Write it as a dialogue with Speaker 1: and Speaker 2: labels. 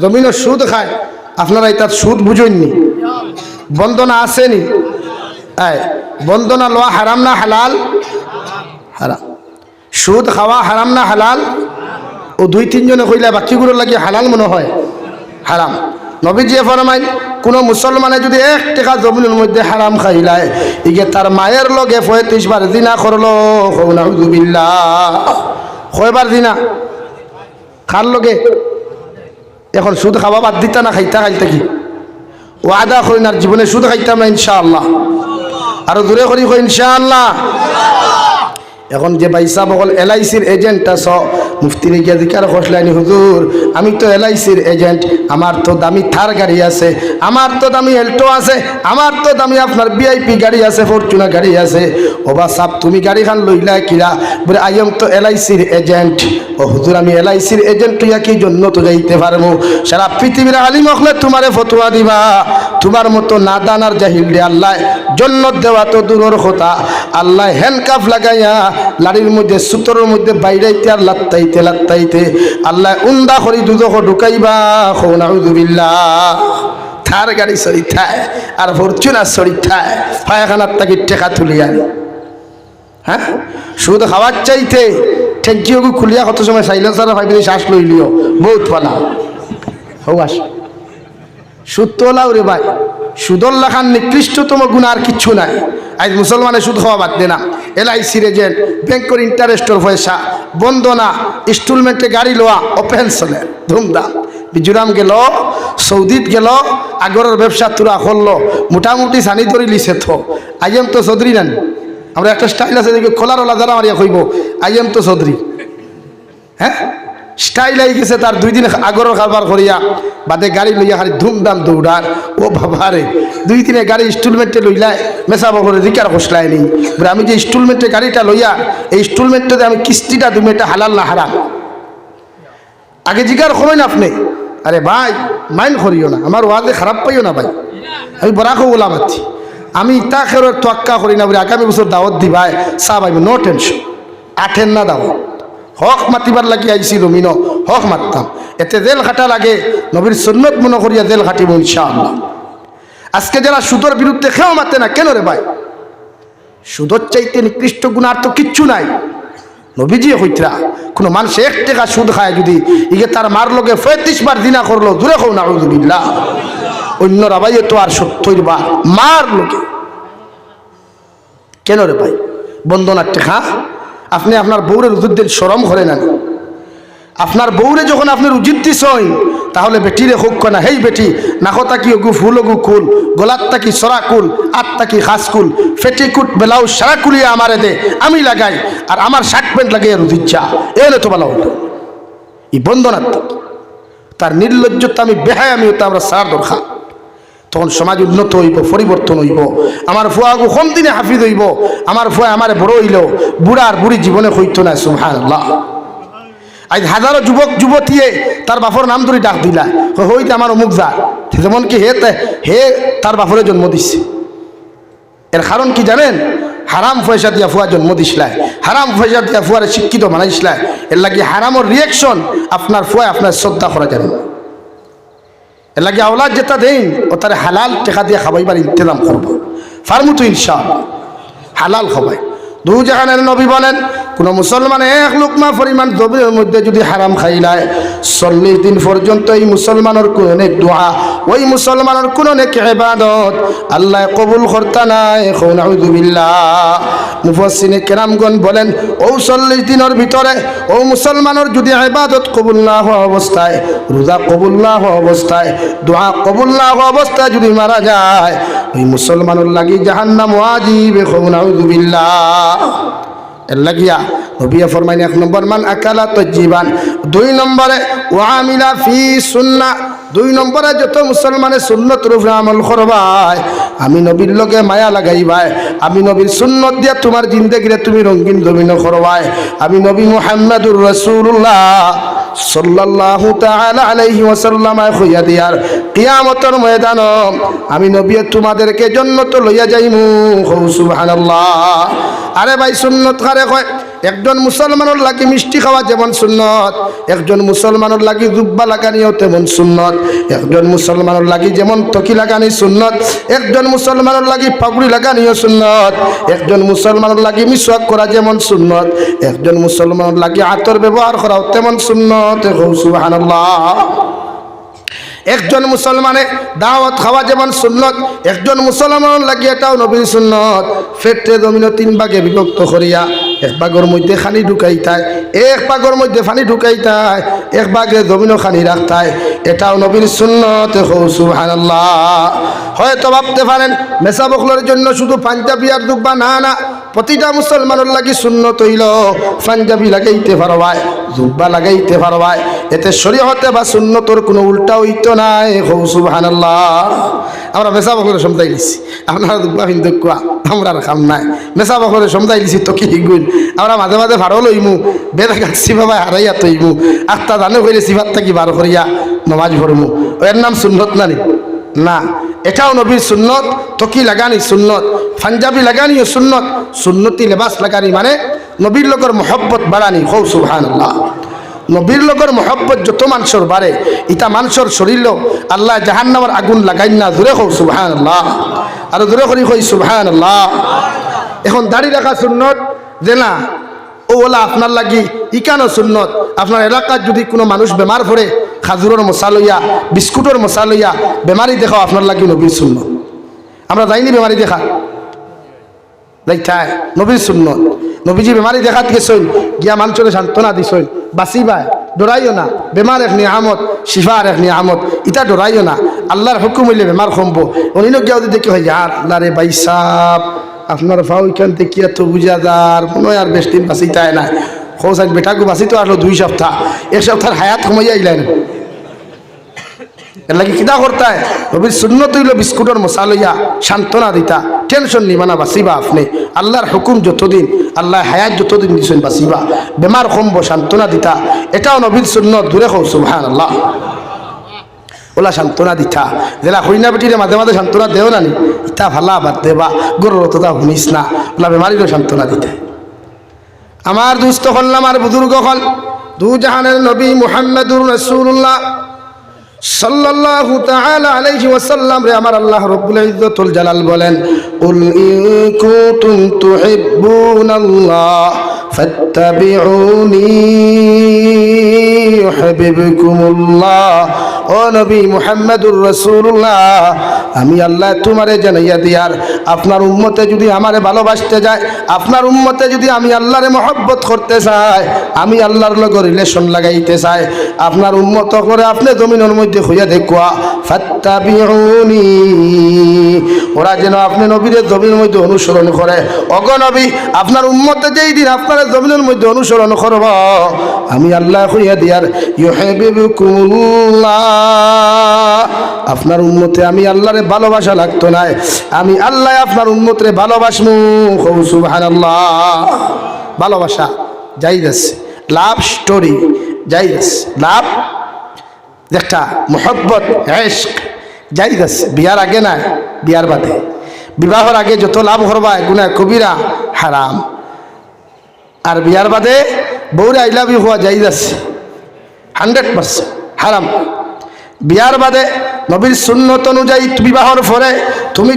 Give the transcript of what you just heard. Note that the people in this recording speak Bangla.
Speaker 1: জমিনও সুদ খায়, আপনারা তার সুদ বুঝেননি। বন্দনা আসেনি, বন্দনা লওয়া হারাম না হালাল? হারাম। সুদ খাওয়া হারাম না হালাল? ও দুই তিনজনে কইলে বাকিগুলো লাগে হালাল মনে হয়, হারাম। নবীজি ফরমাইন কোন মুসলমানে যদি 1 টাকা জমিনের মধ্যে হারাম খাইলায়, ইগে তার মায়ের লগে 35 বার জিনা করলো। নাউযুবিল্লাহ। কয়বার জিনা? কার লগে? এখন সুদ খাওয়া বাদ দিতা না খাইতা? খাইতা কি ওয়াদা করেন আর জীবনে সুদ খাইতাম না ইনশাআল্লাহ? আরো দূরে করি ইনশাআল্লাহ। এখন যে বাইসা বকল এলআইসির এজেন্ট আস, মুফতিরে গিয়া জিকার খসলাইনি, হুজুর আমি তো এলআইসির এজেন্ট, আমার তো দামি থার গাড়ি আছে, আমার তো দামি এল্টো আছে, আমার তো দামি আপনার ভিআইপি গাড়ি আছে, ফরচুনা গাড়ি আছে। ওবা সাপ তুমি গাড়ি খান লইলা কিরা? বলে আইএম তো এলআইসির এজেন্ট। ও হুজুর আমি এলআইসির এজেন্ট তুইয়া কি জন্য তো যাইতে পারবো? সারা পৃথিবীর আলিম হলে তোমারে ফতোয়া দিবা, তোমার মতো নাদান আর জাহিল রে আল্লাহ জন্নত দেওয়া তো দূরের কথা, আল্লাহ হ্যান্ডকাফ লাগাইয়া লাড়ির মধ্যে সুতোর মধ্যে বাইরাইতে আর লাত্তাইতে লাত্তাইতে আল্লাহ উন্দা করি দুদক ঢুকাইবা। নাউযুবিল্লাহ। থার গাড়ি সরি থায় আর ফরচুনার সরি থায়, পায়খানার তাকে টেকা তুলিয়া। হ্যাঁ, সুদ খাওয়ার চাইতে ঠেঙ্কিও খুলিয়া কত সময় সাইলেন্সার ভাইবে শ্বাস লইলিও বহুত পালা হো আস। সুদ তোলাও রে ভাই, সুদর লেখার নিকৃষ্টতম গুণ আর কিচ্ছু নাই। আজ মুসলমানের সুদ খাওয়া বাদ দে না। এলআইসির এজেন্ট, ব্যাংকের ইন্টারেস্টের পয়সা, বন্দনা, ইনস্টলমেন্টে গাড়ি লোয়া, ওপেন চলে ধুমধাম। মিজোরাম গেল, সৌদিত গেল, আগরের ব্যবসা তুরা করলো, মোটামুটি সানি ধরি লিছে থো। আইএম তো চৌধুরী নেন, আমরা একটা স্টাইল আছে দেখি খোলারওয়ালা যারা মারিয়া কইব আইএম তো চৌধুরী। হ্যাঁ, স্টাইল আই গেছে তার 2 দিন আগরের কারবার করিয়া বাদে গাড়ি লইয়া খালি ধুমধাম দৌড়ার। ও বাবারে 2 দিনে গাড়ি ইনস্টলমেন্টে লইলাই মেসা বকরে জিকার খসলাই নি। আমি যে ইনস্টলমেন্টে গাড়িটা লইয়া এই ইনস্টলমেন্টে আমি কিস্তিটা তুমি এটা হালাল না হারাম? আগে জিকার করেন আপনি। আরে ভাই মাইন্ড করিও না, আমার ওয়াজে খারাপ পাইও না ভাই, আমি বরাকও বলা পাচ্ছি। আমি তাকের তোয়াক্কা করি না বলে আগামী বছর দাওয়াত দিবাই চা পাইব, নো টেনশন। আঠেন না দাওয়াত, হক মাতিবার লাগি আইসি রমিন, হক মারতাম। এতে জেল খাটা লাগে, নবীর সুন্নত মনে করিয়া জেল খাটিব ইনশাআল্লাহ। আজকে যারা সুদর বিরুদ্ধে খেয়েও মাতে না কেন রে ভাই? সুদর চাইতে নিকৃষ্ট গুণ আর তো কিচ্ছু নাই। নবীজি হইতরা কোনো মানুষ 1 টাকা সুদ খায় যদি ইগে তার মার লগে 35 বার জিনা করলো, দূরে খাও নাউযুবিল্লাহ। অন্য রাবাই তো আর 70 বার মার লোকে কেন রে ভাই? বন্দনার টেকা আপনি আপনার বউরে রুজুর দিন শরম করে নেন। আপনার বউরে যখন আপনি রুজির দিছই তাহলে বেটিরে হোক না, হেই বেটি নাকতা কি ওগু ফুল ওগু কুল, গলাতটা কি সরা কুল, আটটা কি খাস কুল, ফেটিকুট বেলাও সারা কুলিয়ে আমারে দে, আমি লাগাই আর আমার শার্ট প্যান্ট লাগিয়ে রুজির চা এলে তো বেলাও। এই বন্দনার তার নির্লজ্জতা আমি বেহায় আমি ওটা আমরা সার দরকার। তখন সমাজ উন্নত হইব, পরিবর্তন হইব। আমার ফুয়াগু কম দিনে হাফিজ হইব, আমার ফুয়া আমার বড় হইল, বুড়া আর বুড়ি জীবনে হইতো না। সুবহানাল্লাহ। আজ হাজারো যুবক যুবতীয়ে তার বাপর নাম ধরে ডাক দিলা, হইতে আমার অমুক যা, যেমন কি হে তার বাপরে জন্ম দিচ্ছে। এর কারণ কি জানেন? হারাম পয়সা দিয়া ফুয়া জন্ম দিসলায়, হারাম পয়সা দিয়া ফুয়ারে শিক্ষিত বানাইসলায়। এর লাগে হারামর রিয়েকশন আপনার ফুয়া আপনার শ্রদ্ধা করা যাবে না। এর লাগে আওলাদ যেটা দেন ও তার হালাল টেকা দিয়ে খাবাইবার ইন্তজাম করবো, ফার্মুতো ইনশাআল্লাহ হালাল খাবাই। দু জাহানের নবী বলেন কোন মুসলমান 1 লুকমা পরিমাণ জমির মধ্যে যদি হারাম খাইলায় 40 দিন পর্যন্ত এই মুসলমানের কোন নেক দোয়া, ওই মুসলমানের কোন নেক ইবাদত আল্লাহ কবুল করতা নাই। নাউযুবিল্লাহ। মুফাসসিরে কেরামগণ বলেন ও 40 দিনের ভিতরে ও মুসলমানের যদি ইবাদত কবুল না হওয়া অবস্থায়, রোজা কবুল না হওয়া অবস্থায়, দোয়া কবুল না হওয়া অবস্থায় যদি মারা যায়, ওই মুসলমানের লাগি জাহান্নাম ওয়াজিব। নাউযুবিল্লাহ। এর লাগিয়া নবী ফরমাইন 1 নম্বর মান আকালা তাজ্জিবান, 2 নম্বরে ওয়ামিলা ফি সুন্নাহ, 2 নম্বরে যত মুসলমানে সুন্নতের উপরে আমল করবাই, আমি নবীর লগে মায়া লাগাইবাই, আমি নবীর সুন্নত দিয়া তোমার জিন্দেগিরে তুমি রঙিন জমিন করবাই। আমি নবী মুহাম্মদুর রাসূলুল্লাহ সাল্লাল্লাহু তাআলা আলাইহি ওয়াসাল্লাম কইয়া দিয়ার কিয়ামতের ময়দান আমি নবী তোমাদেরকে জান্নাতে লইয়া যাইমু। সুবহানাল্লাহ। আরে ভাই সুন্নত কারে কয়? একজন মুসলমানের লাগি মিষ্টি খাওয়া যেমন সুন্নত, একজন মুসলমানের লাগি জুব্বা লাগানিও তেমন সুন্নত, একজন মুসলমানের লাগি যেমন তকি লাগানি সুন্নত, একজন মুসলমানের লাগি পাগড়ি লাগানিও সুন্নত, একজন মুসলমানের লাগি মিসওয়াক করা যেমন সুন্নত, একজন মুসলমানের লাগি আতর ব্যবহার করাও তেমন সুন্নত। সুবহানাল্লাহ। একজন মুসলমানের দাওয়াত খাওয়া যেমন সুন্নত, একজন মুসলমানের লাগি এটাও নবীর সুন্নত। ফেটে জমিন 3 ভাগে বিভক্ত করিয়া এক ভাগের মধ্যে খানি ঢুকাইতায়, এক ভাগের মধ্যে পানি ঢুকাইতায়, এক ভাগে জমিনও খানি রাখতায়, এটাও নবীর সুন্নত। সুবহানাল্লাহ। হয়তো ভাবতে পারেন মেসা বখলের জন্য শুধু পাঞ্জাবি আর জুব্বা, না না, প্রতিটা মুসলমানের লাগি সুন্নত হইল পাঞ্জাবি লাগাইতে পারবায়, জুব্বা লাগাইতে পারবায়, এতে শরীয়তে বা সুন্নতর কোনো উল্টা হইতো নাই। সুবহানাল্লাহ। আমরা মেসা বখলের সমঝাই দিছি, আপনারা জুব্বা কিন্তু কোয়া আমরা খাম নাই। মেসা বখলের সমঝাই দিছি তো কি গুণ, আমরা মাঝে মাঝে ভাড়ো লইমু, বেদা গাছি বাবা হারাইয়া তৈমু, আত্মা দানে হইলে সিফাত থাকি বার করিয়া নমাজ ভরমু, এর নাম সুন্নত নানি? না, এটাও নবীর সুন্নত। তকি লাগানি সুন্নত, পাঞ্জাবি লাগানিও সুন্নত। সুন্নতি লেবাস লাগানি মানে নবীর লগর মহব্বত বাড়ানি। সুবহানাল্লাহ। নবীর লগর মহব্বত যত মানুষের বাড়ে, ইটা মানুষের শরীর আল্লাহ জাহান্নামের আগুন লাগাই না। জোরে কও সুবহানাল্লাহ। আর জোরে করি কই সুবহানাল্লাহ। এখন দাড়ি রাখা সুন্নত যে না, ও ওলা আপনার লাগি ইকানো সুন্নত। আপনার এলাকার যদি কোনো মানুষ বেমার পড়ে, খাজুরের মশা লইয়া, বিস্কুটের মশা লইয়া বেমারি দেখাও, আপনার লাগি নবীর সুন্নত। আমরা যাইনি বেমারি দেখা, যাইতাই নবীর সুন্নত। নবীজি বেমারি দেখাত গেছেন, গিয়া মানুষের সান্ত্বনা দিছেন, বাঁচিবাই, ডরাইও না, বেমার এক নিয়ামত, শিফার এক নিয়ামত, ইটা ডরাইও না, আল্লাহর হুকুম হইলে বেমার কমবো। অন্য গিয়া যদি দেখি হয় আল্লাহ রে ভাই সাপ, আপনার ফাও এখান থেকে এত বুঝা যার মনে হয় আর বেশ দিন বাঁচিতায় না। খোঁজ বেটাকে বাঁচিতে আসলো 2 সপ্তাহ, 1 সপ্তাহের হায়াত কমাইয়া আইলেন। এর লাগে কিতা করতায়? নবীর সুন্নত হইল বিস্কুটের মশা লইয়া সান্ত্বনা দিতা, টেনশন নিবা না, বাঁচিবা আপনি। আল্লাহর হুকুম যতদিন, আল্লাহ হায়াত যতদিন দিছেন বাঁচিবা, বেমার কমবো, সান্ত্বনা দিতা, এটাও নবীর সুন্নত। দূরে কও সুবহানাল্লাহ। ওলা সান্ত্বনা দিতা, যেটা হইনা বেটিরে মাঝে মাঝে সান্ত্বনা দেও না নি, ইটা ভালা বাদ দেবা, গরুরতা শুনিস না, ওলা বেমারিরও সান্ত্বনা দিতে। আমার দুস্থ হল্লাম আর বুজুর্গ হল, দু জাহানের নবী মুহাম্মদুর রাসূলুল্লাহ সাল্লাল্লাহু তাআলা আলাইহি ওয়াসাল্লাম রে আমার আল্লাহ রাব্বুল ইজ্জতুল জালাল বলেন, কুল ইন কুনতুম তুহিব্বুনাল্লাহ ফাত্তাবিউনি ইউহিব্বুকুমুল্লাহ। ও নবী মুহাম্মদুর রাসূলুল্লাহ, আমি আল্লাহ তোমারে জানাইয়া দিয়ার, আপনার উম্মতে যদি আমারে ভালোবাসতে যায়, আপনার উম্মতে যদি আমি আল্লাহরে মহব্বত করতে চাই, আমি আল্লাহর লগে রিলেশন লাগাইতে চাই, আপনার উম্মত করে আপনি জমিনের মধ্যে হইয়া দেখুয়া, ফাত্তাবিউনি, ওরা যেন আপনি নবীর জমিনের মধ্যে অনুসরণ করে। অগ নবী, আপনার উম্মতে যেই দিন আপনার জমিনের মধ্যে অনুসরণ করব, আমি আল্লাহ হইয়া দিয়ার ইউহিব্বুকুমুল্লাহ, আপনার উম্মতে আমি আল্লাহরে ভালোবাসা লাগতো না, আমি আল্লাহ আপনার উম্মতরে ভালোবাসমু। সুবহানাল্লাহ। ভালোবাসা জায়েজ আছে, লাভ স্টোরি জায়েজ আছে, লাভ একটা মোহব্বত ইশক জায়েজ আছে। বিয়ার আগে না, বিয়ার বাদে। বিবাহর আগে যত লাভ করবা গুনাহ কবিরা, হারাম। আর বিয়ার বাদে বউরে আই লাভ ইউ হওয়া জায়েজ আছে, 100% হারাম। বিয়ার বাদে নবীর সুন্নত অনুযায়ী বিবাহর পরে তুমি